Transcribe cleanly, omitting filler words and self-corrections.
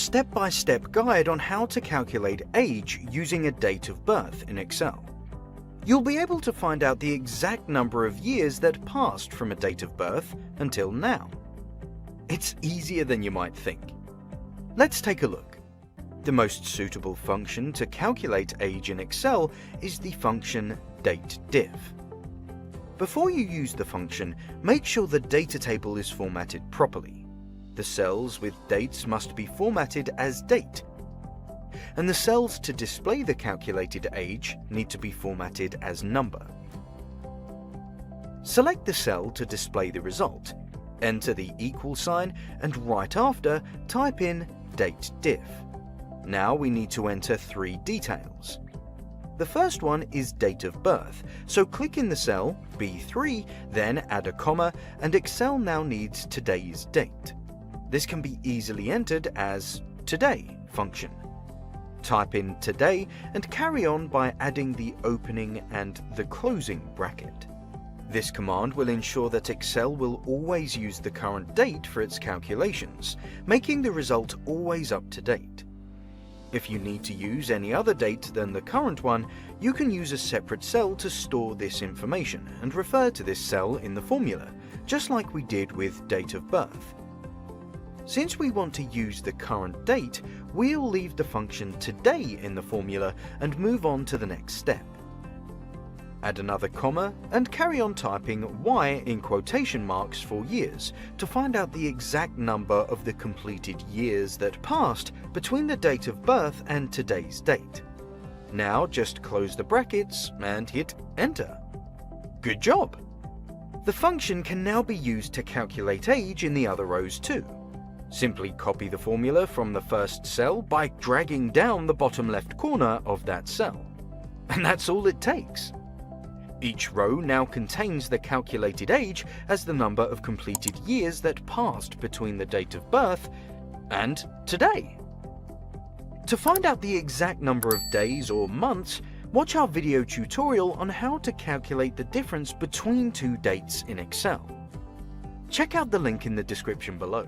step-by-step guide on how to calculate age using a date of birth in Excel. You'll be able to find out the exact number of years that passed from a date of birth until now. It's easier than you might think. Let's take a look. The most suitable function to calculate age in Excel is the function dateDiff. Before you use the function, make sure the data table is formatted properly. The cells with dates must be formatted as date, and the cells to display the calculated age need to be formatted as number. Select the cell to display the result, enter the equal sign, and right after, type in dateDiff. Now we need to enter 3 details. The first one is date of birth, so click in the cell B3, then add a comma, and Excel now needs today's date. This can be easily entered as today function. Type in today and carry on by adding the opening and the closing bracket. This command will ensure that Excel will always use the current date for its calculations, making the result always up to date. If you need to use any other date than the current one, you can use a separate cell to store this information and refer to this cell in the formula, just like we did with date of birth. Since we want to use the current date, we'll leave the function today in the formula and move on to the next step. Add another comma and carry on typing Y in quotation marks for years to find out the exact number of the completed years that passed between the date of birth and today's date. Now just close the brackets and hit enter. Good job! The function can now be used to calculate age in the other rows too. Simply copy the formula from the first cell by dragging down the bottom left corner of that cell. And that's all it takes. Each row now contains the calculated age as the number of completed years that passed between the date of birth and today. To find out the exact number of days or months, watch our video tutorial on how to calculate the difference between 2 dates in Excel. Check out the link in the description below.